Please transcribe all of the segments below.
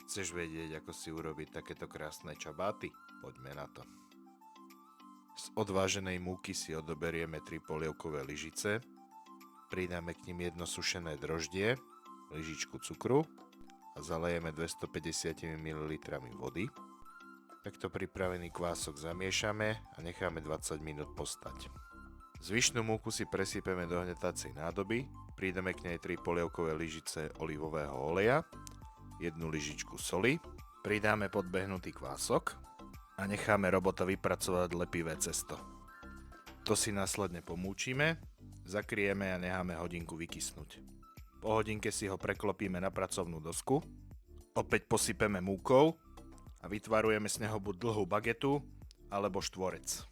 Chceš vedieť, ako si urobiť takéto krásne čabáty? Poďme na to. Z odváženej múky si odoberieme 3 polievkové lyžice, pridáme k nim jedno sušené droždie, lyžičku cukru a zalejeme 250 ml vody. Takto pripravený kvások zamiešame a necháme 20 minút postať. Zvyšnú múku si presypeme do hnetacej nádoby, pridáme k nej 3 polievkové lyžice olivového oleja, 1 lyžičku soli, pridáme podbehnutý kvások a necháme robota vypracovať lepivé cesto. To si následne pomúčime, zakrieme a necháme hodinku vykysnúť. Po hodinke si ho preklopíme na pracovnú dosku, opäť posypeme múkou a vytvarujeme z neho buď dlhú bagetu alebo štvorec.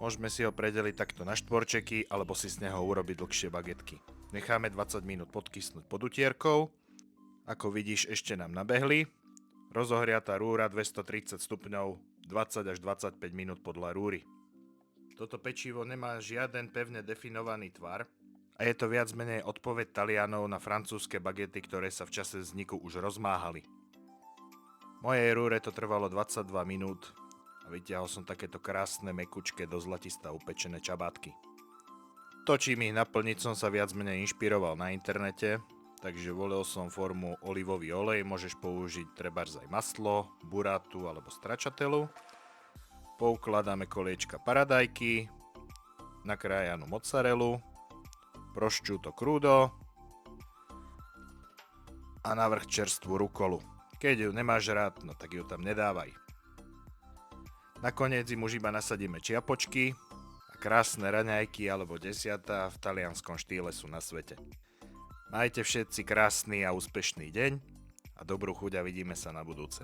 Môžeme si ho predeliť takto na štvorčeky alebo si z neho urobiť dlhšie bagetky. Necháme 20 minút podkysnúť pod utierkou. Ako vidíš, ešte nám nabehli. Rozohriatá rúra 230 stupňov 20 až 25 minút podľa rúry. Toto pečivo nemá žiaden pevne definovaný tvar a je to viac menej odpoveď Talianov na francúzske bagety, ktoré sa v čase vzniku už rozmáhali. Mojej rúre to trvalo 22 minút a vytiahol som takéto krásne mekučké do zlatista upečené čabátky. To, čím ich naplniť, som sa viac menej inšpiroval na internete, takže volil som formu olivový olej, môžeš použiť trebárs aj maslo, burátu alebo stračatelu. Poukladáme koliečka paradajky, nakrájanú mozzarellu, prosciutto crudo a navrch čerstvú rukolu. Keď ju nemáš rád, no tak ju tam nedávaj. Nakoniec im už iba nasadíme čiapočky a krásne raňajky alebo desiatá v talianskom štýle sú na svete. Majte všetci krásny a úspešný deň a dobrú chuť a vidíme sa na budúce.